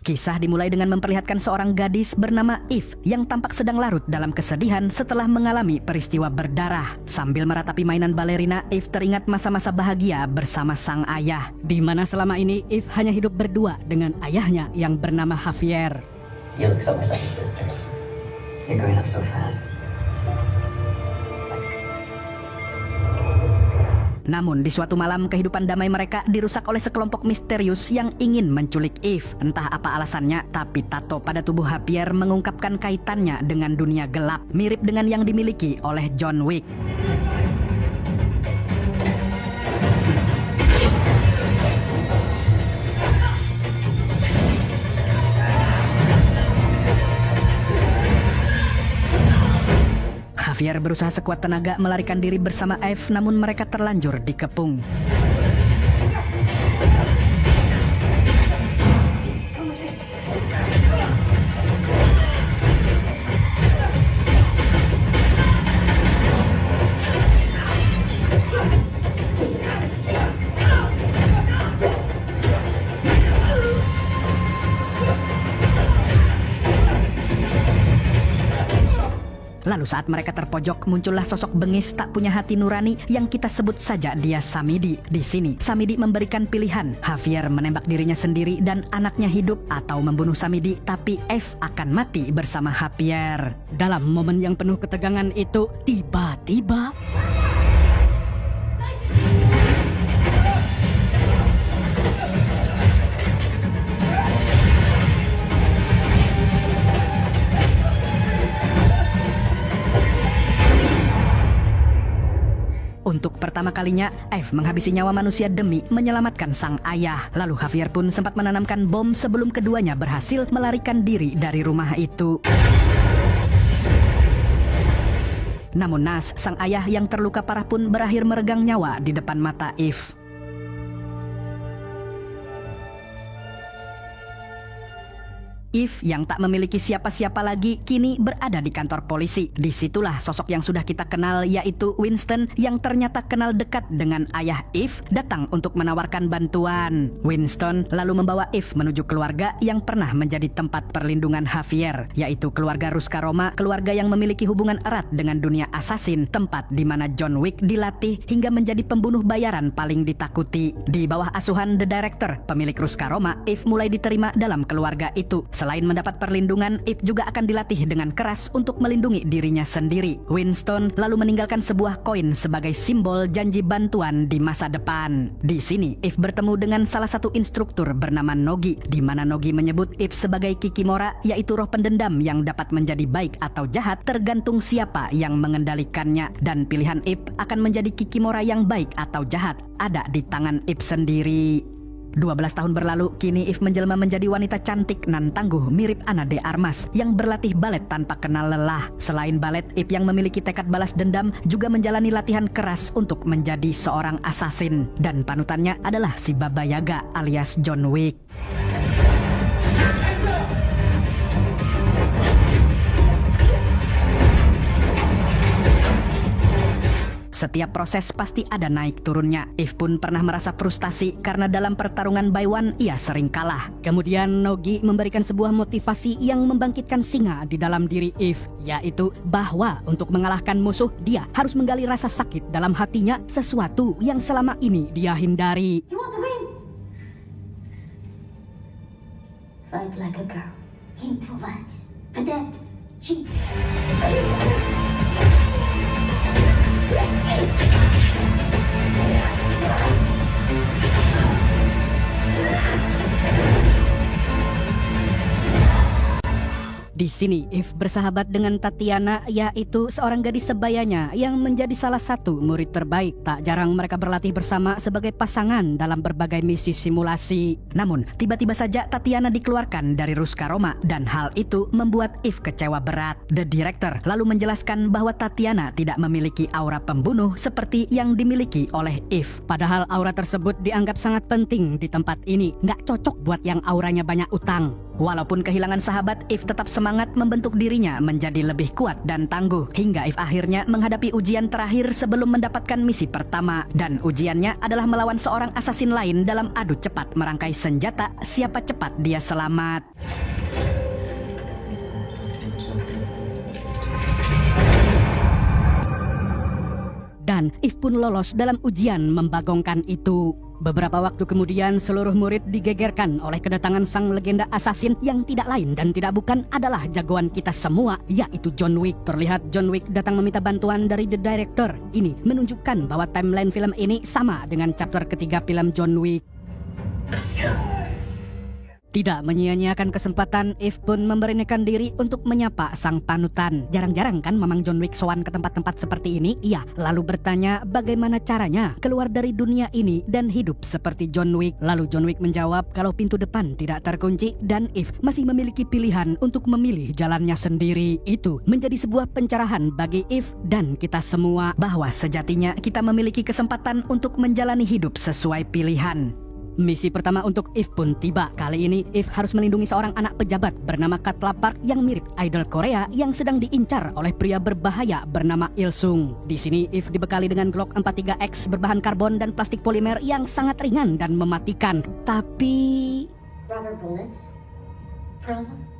Kisah dimulai dengan memperlihatkan seorang gadis bernama Eve yang tampak sedang larut dalam kesedihan setelah mengalami peristiwa berdarah. Sambil meratapi mainan balerina, Eve teringat masa-masa bahagia bersama sang ayah, di mana selama ini Eve hanya hidup berdua dengan ayahnya yang bernama Javier. You look so much like your sister. You're growing up so fast. Namun di suatu malam kehidupan damai mereka dirusak oleh sekelompok misterius yang ingin menculik Eve. Entah apa alasannya, tapi tato pada tubuh Javier mengungkapkan kaitannya dengan dunia gelap, mirip dengan yang dimiliki oleh John Wick. Javier berusaha sekuat tenaga melarikan diri bersama Eve, namun mereka terlanjur dikepung. Lalu saat mereka terpojok, muncullah sosok bengis tak punya hati nurani yang kita sebut saja dia Samidi. Di sini, Samidi memberikan pilihan. Javier menembak dirinya sendiri dan anaknya hidup, atau membunuh Samidi, tapi Eve akan mati bersama Javier. Dalam momen yang penuh ketegangan itu, tiba-tiba untuk pertama kalinya, Eve menghabisi nyawa manusia demi menyelamatkan sang ayah. Lalu Javier pun sempat menanamkan bom sebelum keduanya berhasil melarikan diri dari rumah itu. Namun naas, sang ayah yang terluka parah pun berakhir meregang nyawa di depan mata Eve. Eve yang tak memiliki siapa-siapa lagi kini berada di kantor polisi. Disitulah sosok yang sudah kita kenal, yaitu Winston, yang ternyata kenal dekat dengan ayah Eve, datang untuk menawarkan bantuan. Winston lalu membawa Eve menuju keluarga yang pernah menjadi tempat perlindungan Javier, yaitu keluarga Ruscaroma, keluarga yang memiliki hubungan erat dengan dunia assassin, tempat di mana John Wick dilatih hingga menjadi pembunuh bayaran paling ditakuti. Di bawah asuhan The Director, pemilik Ruscaroma, Eve mulai diterima dalam keluarga itu. Selain mendapat perlindungan, Eve juga akan dilatih dengan keras untuk melindungi dirinya sendiri. Winston lalu meninggalkan sebuah koin sebagai simbol janji bantuan di masa depan. Di sini, Eve bertemu dengan salah satu instruktur bernama Nogi, di mana Nogi menyebut Eve sebagai Kikimora, yaitu roh pendendam yang dapat menjadi baik atau jahat tergantung siapa yang mengendalikannya. Dan pilihan Eve akan menjadi Kikimora yang baik atau jahat ada di tangan Eve sendiri. 12 tahun berlalu, kini Eve menjelma menjadi wanita cantik nan tangguh mirip Ana de Armas yang berlatih balet tanpa kenal lelah. Selain balet, Eve yang memiliki tekad balas dendam juga menjalani latihan keras untuk menjadi seorang assassin. Dan panutannya adalah si Baba Yaga alias John Wick. Setiap proses pasti ada naik turunnya. Eve pun pernah merasa frustasi karena dalam pertarungan by one ia sering kalah. Kemudian Nogi memberikan sebuah motivasi yang membangkitkan singa di dalam diri Eve, yaitu bahwa untuk mengalahkan musuh dia harus menggali rasa sakit dalam hatinya, sesuatu yang selama ini dia hindari. You want to win? Fight like a girl. Improvise. Adapt. Cheat. Di sini, Eve bersahabat dengan Tatiana, yaitu seorang gadis sebayanya yang menjadi salah satu murid terbaik. Tak jarang mereka berlatih bersama sebagai pasangan dalam berbagai misi simulasi. Namun, tiba-tiba saja Tatiana dikeluarkan dari Ruscaroma dan hal itu membuat Eve kecewa berat. The Director lalu menjelaskan bahwa Tatiana tidak memiliki aura pembunuh seperti yang dimiliki oleh Eve. Padahal aura tersebut dianggap sangat penting di tempat ini, nggak cocok buat yang auranya banyak utang. Walaupun kehilangan sahabat, Eve tetap semangat membentuk dirinya menjadi lebih kuat dan tangguh hingga Eve akhirnya menghadapi ujian terakhir sebelum mendapatkan misi pertama. Dan ujiannya adalah melawan seorang asasin lain dalam adu cepat merangkai senjata. Siapa cepat dia selamat. Dan Eve pun lolos dalam ujian membagongkan itu. Beberapa waktu kemudian seluruh murid digegerkan oleh kedatangan sang legenda assassin yang tidak lain dan tidak bukan adalah jagoan kita semua, yaitu John Wick. Terlihat John Wick datang meminta bantuan dari The Director. Ini menunjukkan bahwa timeline film ini sama dengan chapter ketiga film John Wick. Tidak menyia-nyiakan kesempatan, Eve pun memberanikan diri untuk menyapa sang panutan. Jarang-jarang kan Mamang John Wick sowan ke tempat-tempat seperti ini. Ia lalu bertanya bagaimana caranya keluar dari dunia ini dan hidup seperti John Wick. Lalu John Wick menjawab kalau pintu depan tidak terkunci dan Eve masih memiliki pilihan untuk memilih jalannya sendiri. Itu menjadi sebuah pencerahan bagi Eve dan kita semua bahwa sejatinya kita memiliki kesempatan untuk menjalani hidup sesuai pilihan. Misi pertama untuk Eve pun tiba. Kali ini Eve harus melindungi seorang anak pejabat bernama Katla Park yang mirip idol Korea yang sedang diincar oleh pria berbahaya bernama Il Sung. Di sini Eve dibekali dengan Glock 43X berbahan karbon dan plastik polimer yang sangat ringan dan mematikan. Tapi Rubber bullets? Problem?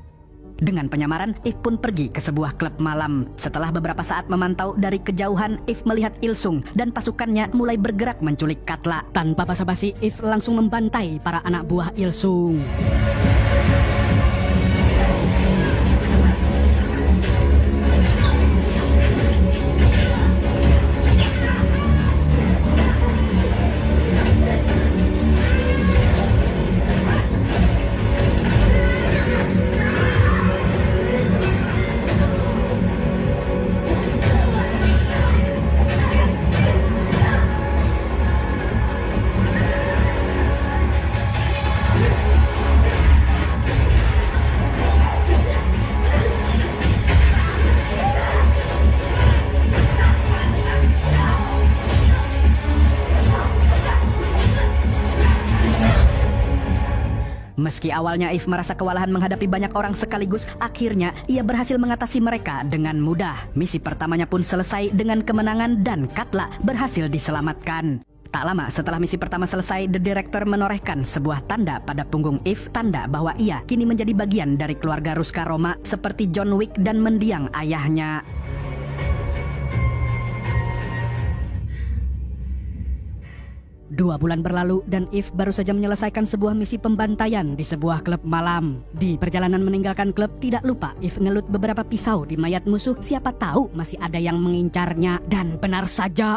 dengan penyamaran, Eve pun pergi ke sebuah klub malam. Setelah beberapa saat memantau dari kejauhan, Eve melihat Il Sung dan pasukannya mulai bergerak menculik Katla. Tanpa basa-basi, Eve langsung membantai para anak buah Il Sung. Meski awalnya Eve merasa kewalahan menghadapi banyak orang sekaligus, akhirnya ia berhasil mengatasi mereka dengan mudah. Misi pertamanya pun selesai dengan kemenangan dan Katla berhasil diselamatkan. Tak lama setelah misi pertama selesai, The Director menorehkan sebuah tanda pada punggung Eve, tanda bahwa ia kini menjadi bagian dari keluarga Ruska Roma seperti John Wick dan mendiang ayahnya. 2 bulan berlalu dan Eve baru saja menyelesaikan sebuah misi pembantaian di sebuah klub malam. Di perjalanan meninggalkan klub, tidak lupa Eve ngelut beberapa pisau di mayat musuh. Siapa tahu masih ada yang mengincarnya. Dan benar saja,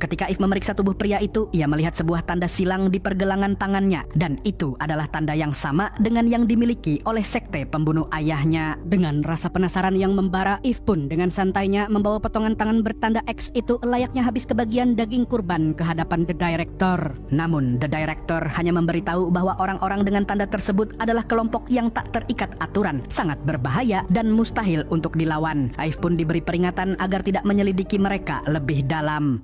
ketika Eve memeriksa tubuh pria itu, ia melihat sebuah tanda silang di pergelangan tangannya. Dan itu adalah tanda yang sama dengan yang dimiliki oleh sekte pembunuh ayahnya. Dengan rasa penasaran yang membara, Eve pun dengan santainya membawa potongan tangan bertanda X itu layaknya habis kebagian daging kurban ke hadapan The Director. Namun The Director hanya memberitahu bahwa orang-orang dengan tanda tersebut adalah kelompok yang tak terikat aturan, sangat berbahaya dan mustahil untuk dilawan. Eve pun diberi peringatan agar tidak menyelidiki mereka lebih dalam.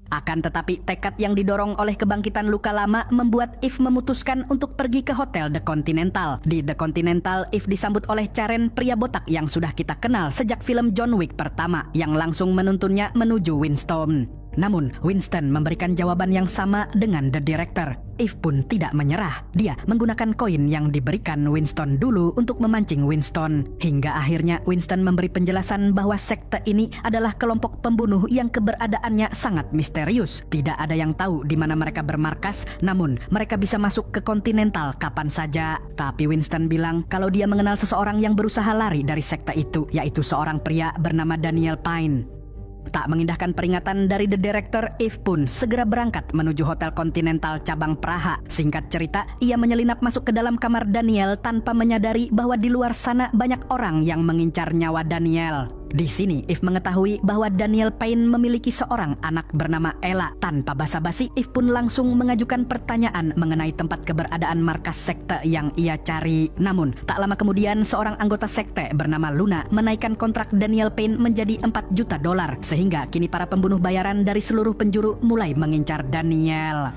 Akan tetapi tekad yang didorong oleh kebangkitan luka lama membuat Eve memutuskan untuk pergi ke hotel The Continental. Di The Continental, Eve disambut oleh Karen, pria botak yang sudah kita kenal sejak film John Wick pertama, yang langsung menuntunnya menuju Winston. Namun Winston memberikan jawaban yang sama dengan The Director. Eve pun tidak menyerah. Dia menggunakan koin yang diberikan Winston dulu untuk memancing Winston. Hingga akhirnya Winston memberi penjelasan bahwa sekte ini adalah kelompok pembunuh yang keberadaannya sangat misterius. Tidak ada yang tahu di mana mereka bermarkas, namun mereka bisa masuk ke Continental kapan saja. Tapi Winston bilang kalau dia mengenal seseorang yang berusaha lari dari sekte itu, yaitu seorang pria bernama Daniel Pine. Tak mengindahkan peringatan dari The Director, Eve pun segera berangkat menuju Hotel Continental cabang Praha. Singkat cerita, ia menyelinap masuk ke dalam kamar Daniel tanpa menyadari bahwa di luar sana banyak orang yang mengincar nyawa Daniel. Di sini, Eve mengetahui bahwa Daniel Payne memiliki seorang anak bernama Ella. Tanpa basa-basi, Eve pun langsung mengajukan pertanyaan mengenai tempat keberadaan markas sekte yang ia cari. Namun, tak lama kemudian seorang anggota sekte bernama Luna menaikkan kontrak Daniel Payne menjadi $4 juta, sehingga kini para pembunuh bayaran dari seluruh penjuru mulai mengincar Daniel.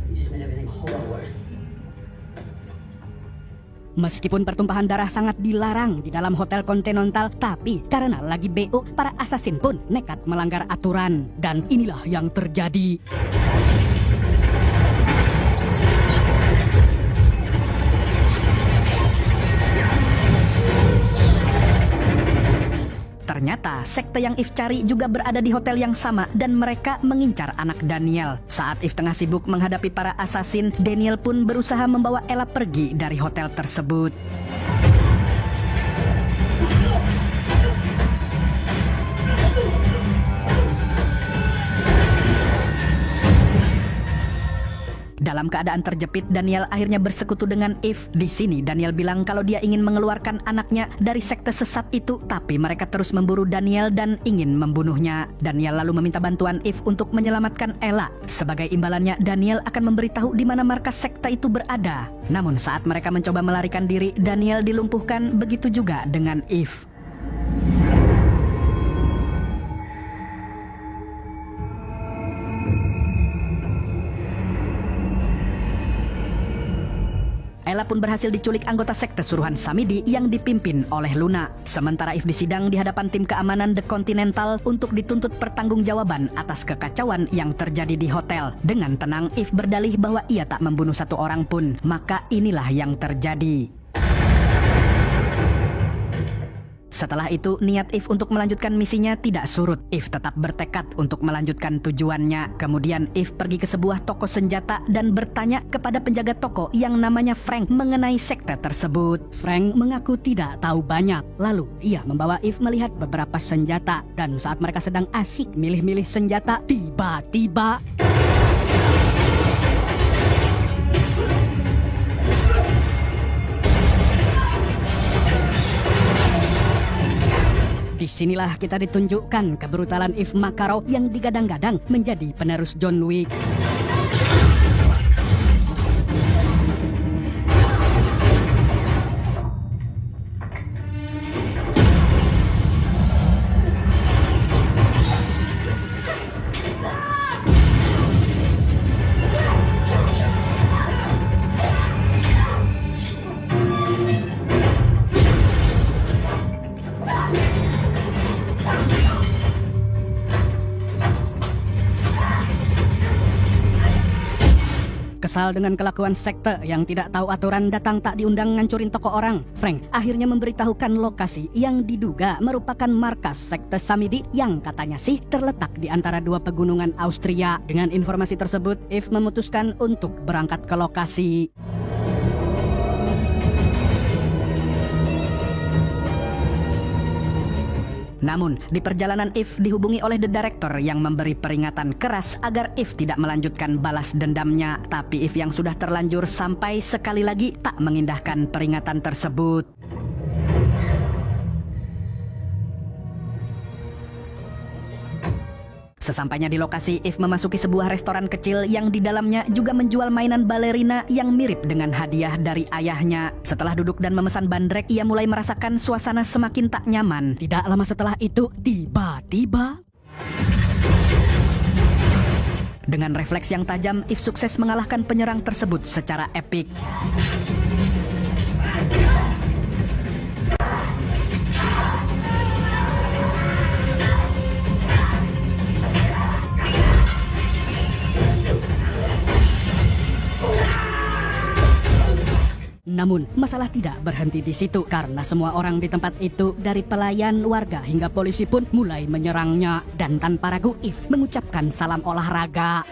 You just made everything a whole lot worse. Meskipun pertumpahan darah sangat dilarang di dalam Hotel Continental, tapi karena lagi BO, para asasin pun nekat melanggar aturan. Dan inilah yang terjadi. Ternyata sekte yang Eve cari juga berada di hotel yang sama dan mereka mengincar anak Daniel. Saat Eve tengah sibuk menghadapi para asasin, Daniel pun berusaha membawa Ella pergi dari hotel tersebut. Dalam keadaan terjepit, Daniel akhirnya bersekutu dengan Eve. Di sini Daniel bilang kalau dia ingin mengeluarkan anaknya dari sekte sesat itu, tapi mereka terus memburu Daniel dan ingin membunuhnya. Daniel lalu meminta bantuan Eve untuk menyelamatkan Ella. Sebagai imbalannya, Daniel akan memberitahu di mana markas sekte itu berada. Namun saat mereka mencoba melarikan diri, Daniel dilumpuhkan, begitu juga dengan Eve. Ella pun berhasil diculik anggota sekte suruhan Samidi yang dipimpin oleh Luna. Sementara Eve disidang di hadapan tim keamanan The Continental untuk dituntut pertanggungjawaban atas kekacauan yang terjadi di hotel. Dengan tenang, Eve berdalih bahwa ia tak membunuh satu orang pun. Maka inilah yang terjadi. Setelah itu, niat Eve untuk melanjutkan misinya tidak surut. Eve tetap bertekad untuk melanjutkan tujuannya. Kemudian Eve pergi ke sebuah toko senjata dan bertanya kepada penjaga toko yang namanya Frank mengenai sekte tersebut. Frank mengaku tidak tahu banyak. Lalu ia membawa Eve melihat beberapa senjata. Dan saat mereka sedang asik milih-milih senjata, tiba-tiba disinilah kita ditunjukkan kebrutalan Eve Makarov yang digadang-gadang menjadi penerus John Wick. Kesal dengan kelakuan sekte yang tidak tahu aturan datang tak diundang ngancurin toko orang, Frank akhirnya memberitahukan lokasi yang diduga merupakan markas sekte Samidi yang katanya sih terletak di antara dua pegunungan Austria. Dengan informasi tersebut, Eve memutuskan untuk berangkat ke lokasi. Namun, di perjalanan Eve dihubungi oleh The Director yang memberi peringatan keras agar Eve tidak melanjutkan balas dendamnya. Tapi Eve yang sudah terlanjur sampai sekali lagi tak mengindahkan peringatan tersebut. Sesampainya di lokasi, Eve memasuki sebuah restoran kecil yang di dalamnya juga menjual mainan balerina yang mirip dengan hadiah dari ayahnya. Setelah duduk dan memesan bandrek, ia mulai merasakan suasana semakin tak nyaman. Tidak lama setelah itu, tiba-tiba dengan refleks yang tajam, Eve sukses mengalahkan penyerang tersebut secara epik. Namun, masalah tidak berhenti di situ karena semua orang di tempat itu, dari pelayan, warga hingga polisi pun mulai menyerangnya. Dan tanpa ragu, Eve mengucapkan salam olahraga.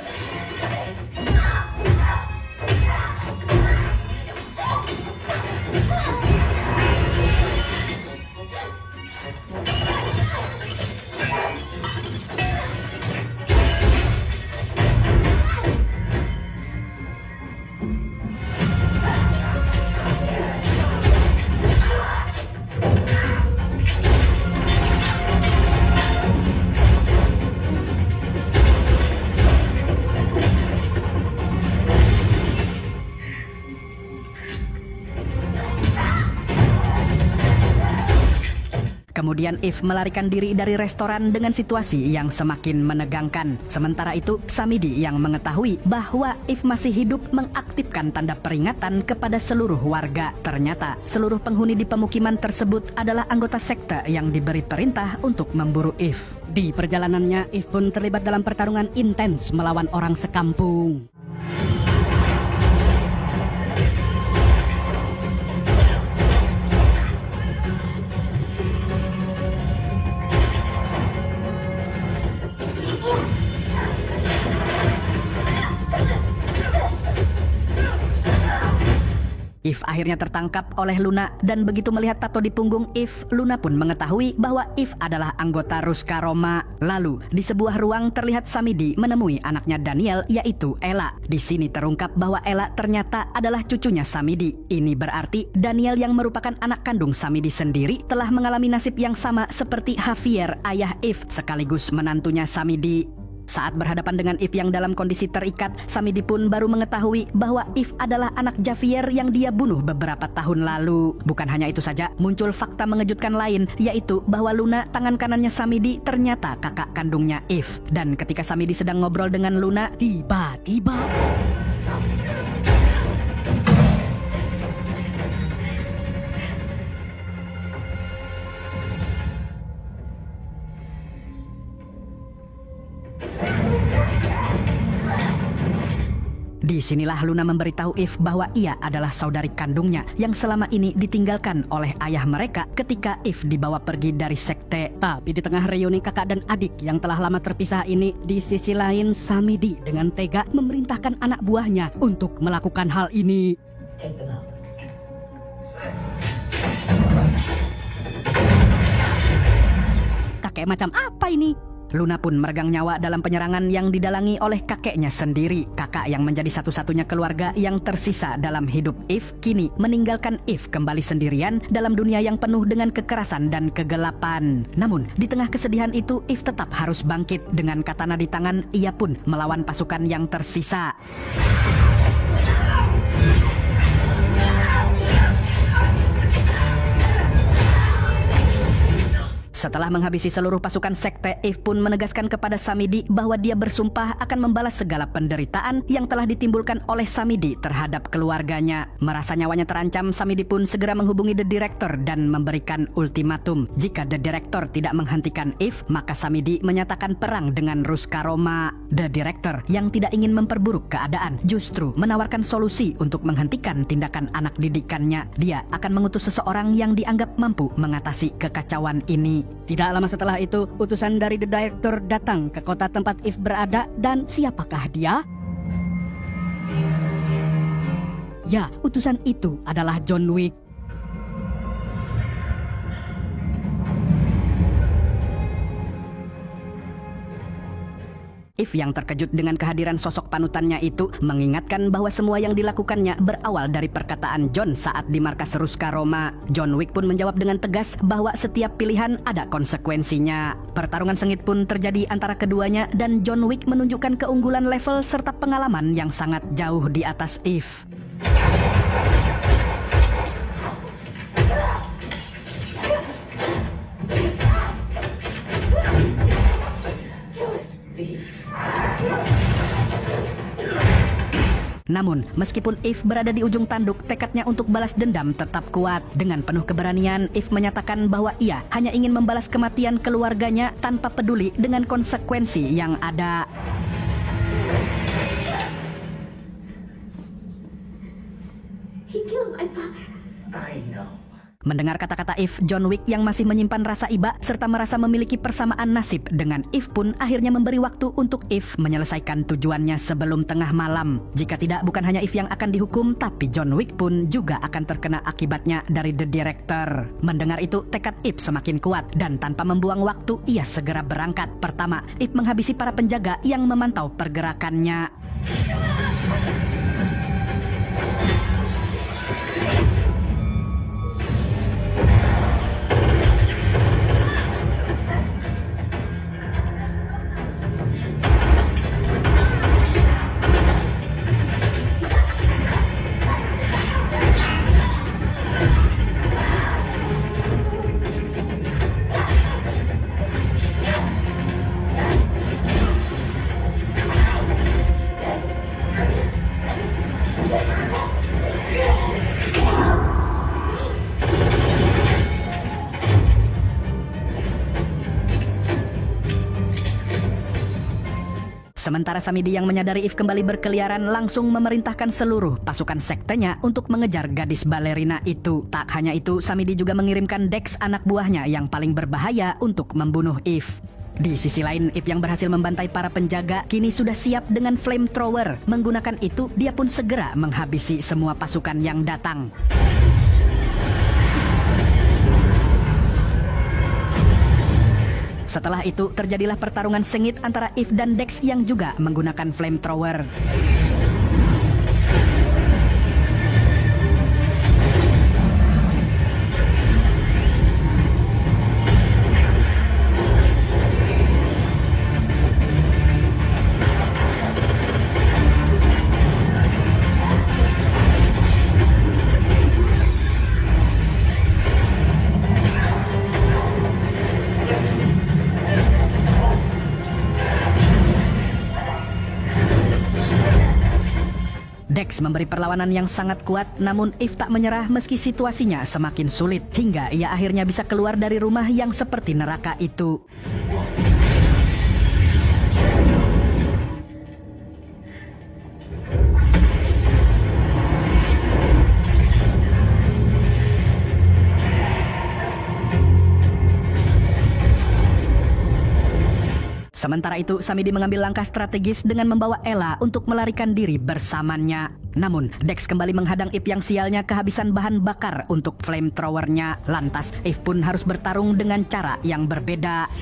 Kemudian If melarikan diri dari restoran dengan situasi yang semakin menegangkan. Sementara itu, Samidi yang mengetahui bahwa If masih hidup mengaktifkan tanda peringatan kepada seluruh warga. Ternyata, seluruh penghuni di pemukiman tersebut adalah anggota sekte yang diberi perintah untuk memburu If. Di perjalanannya, If pun terlibat dalam pertarungan intens melawan orang sekampung. If akhirnya tertangkap oleh Luna dan begitu melihat tato di punggung If, Luna pun mengetahui bahwa If adalah anggota Ruska Roma. Lalu, di sebuah ruang terlihat Samidi menemui anaknya Daniel yaitu Ella. Di sini terungkap bahwa Ella ternyata adalah cucunya Samidi. Ini berarti Daniel yang merupakan anak kandung Samidi sendiri telah mengalami nasib yang sama seperti Javier, ayah If, sekaligus menantunya Samidi. Saat berhadapan dengan If yang dalam kondisi terikat, Samidi pun baru mengetahui bahwa If adalah anak Javier yang dia bunuh beberapa tahun lalu. Bukan hanya itu saja, muncul fakta mengejutkan lain, yaitu bahwa Luna, tangan kanannya Samidi, ternyata kakak kandungnya If. Dan ketika Samidi sedang ngobrol dengan Luna, tiba-tiba disinilah Luna memberitahu If bahwa ia adalah saudari kandungnya yang selama ini ditinggalkan oleh ayah mereka ketika If dibawa pergi dari sekte. Tapi di tengah reuni kakak dan adik yang telah lama terpisah ini, di sisi lain Samidi dengan tega memerintahkan anak buahnya untuk melakukan hal ini. Take them out. Kakek macam apa ini? Luna pun meregang nyawa dalam penyerangan yang didalangi oleh kakeknya sendiri. Kakak yang menjadi satu-satunya keluarga yang tersisa dalam hidup If kini meninggalkan If kembali sendirian dalam dunia yang penuh dengan kekerasan dan kegelapan. Namun, di tengah kesedihan itu, If tetap harus bangkit. Dengan katana di tangan, ia pun melawan pasukan yang tersisa. Setelah menghabisi seluruh pasukan sekte, If pun menegaskan kepada Samidi bahwa dia bersumpah akan membalas segala penderitaan yang telah ditimbulkan oleh Samidi terhadap keluarganya. Merasa nyawanya terancam, Samidi pun segera menghubungi The Director dan memberikan ultimatum. Jika The Director tidak menghentikan If, maka Samidi menyatakan perang dengan Ruska Roma. The Director yang tidak ingin memperburuk keadaan justru menawarkan solusi untuk menghentikan tindakan anak didikannya. Dia akan mengutus seseorang yang dianggap mampu mengatasi kekacauan ini. Tidak lama setelah itu, utusan dari The Director datang ke kota tempat If berada, dan siapakah dia? Ya, utusan itu adalah John Wick. If yang terkejut dengan kehadiran sosok panutannya itu mengingatkan bahwa semua yang dilakukannya berawal dari perkataan John saat di markas Ruska Roma. John Wick pun menjawab dengan tegas bahwa setiap pilihan ada konsekuensinya. Pertarungan sengit pun terjadi antara keduanya dan John Wick menunjukkan keunggulan level serta pengalaman yang sangat jauh di atas If. Namun, meskipun If berada di ujung tanduk, tekadnya untuk balas dendam tetap kuat. Dengan penuh keberanian, If menyatakan bahwa ia hanya ingin membalas kematian keluarganya tanpa peduli dengan konsekuensi yang ada. He killed my father. I know. Mendengar kata-kata If, John Wick yang masih menyimpan rasa iba serta merasa memiliki persamaan nasib dengan If pun akhirnya memberi waktu untuk If menyelesaikan tujuannya sebelum tengah malam. Jika tidak, bukan hanya If yang akan dihukum, tapi John Wick pun juga akan terkena akibatnya dari The Director. Mendengar itu, tekad If semakin kuat dan tanpa membuang waktu, ia segera berangkat. Pertama, If menghabisi para penjaga yang memantau pergerakannya. Sementara Samidi yang menyadari Eve kembali berkeliaran langsung memerintahkan seluruh pasukan sektenya untuk mengejar gadis balerina itu. Tak hanya itu, Samidi juga mengirimkan Dex anak buahnya yang paling berbahaya untuk membunuh Eve. Di sisi lain, Eve yang berhasil membantai para penjaga kini sudah siap dengan flamethrower. Menggunakan itu, dia pun segera menghabisi semua pasukan yang datang. Setelah itu, terjadilah pertarungan sengit antara Eve dan Dex yang juga menggunakan flamethrower. Dex memberi perlawanan yang sangat kuat, namun Eve tak menyerah meski situasinya semakin sulit, hingga ia akhirnya bisa keluar dari rumah yang seperti neraka itu. Sementara itu, Samidi mengambil langkah strategis dengan membawa Ella untuk melarikan diri bersamanya. Namun, Dex kembali menghadang Eve yang sialnya kehabisan bahan bakar untuk flamethrowernya. Lantas, Eve pun harus bertarung dengan cara yang berbeda.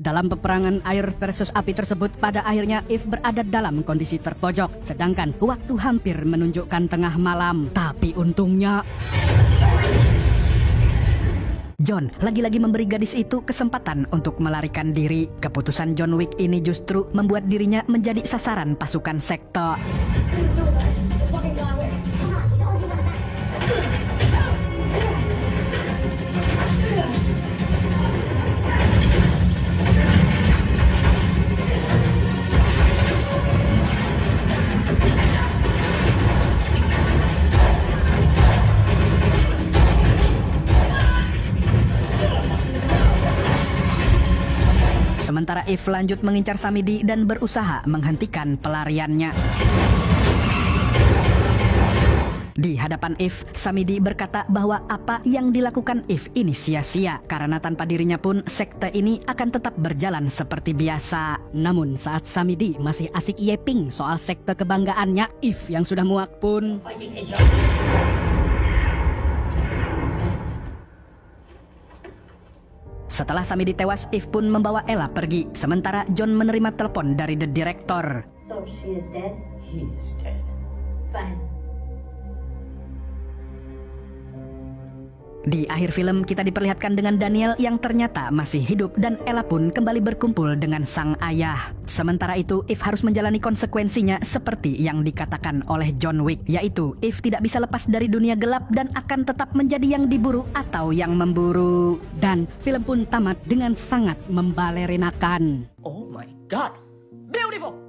Dalam peperangan air versus api tersebut, pada akhirnya Eve berada dalam kondisi terpojok, sedangkan waktu hampir menunjukkan tengah malam. Tapi untungnya John lagi-lagi memberi gadis itu kesempatan untuk melarikan diri. Keputusan John Wick ini justru membuat dirinya menjadi sasaran pasukan sekte. Sementara Eve lanjut mengincar Samidi dan berusaha menghentikan pelariannya. Di hadapan Eve, Samidi berkata bahwa apa yang dilakukan Eve ini sia-sia karena tanpa dirinya pun sekte ini akan tetap berjalan seperti biasa. Namun saat Samidi masih asik yeping soal sekte kebanggaannya, Eve yang sudah muak pun setelah Samidi tewas, Eve pun membawa Ella pergi. Sementara John menerima telepon dari The Director. So she is dead? He is dead. Fine. Di akhir film kita diperlihatkan dengan Daniel yang ternyata masih hidup dan Ella pun kembali berkumpul dengan sang ayah. Sementara itu Eve harus menjalani konsekuensinya seperti yang dikatakan oleh John Wick, yaitu Eve tidak bisa lepas dari dunia gelap dan akan tetap menjadi yang diburu atau yang memburu. Dan film pun tamat dengan sangat membalerinakan. Oh my god, beautiful!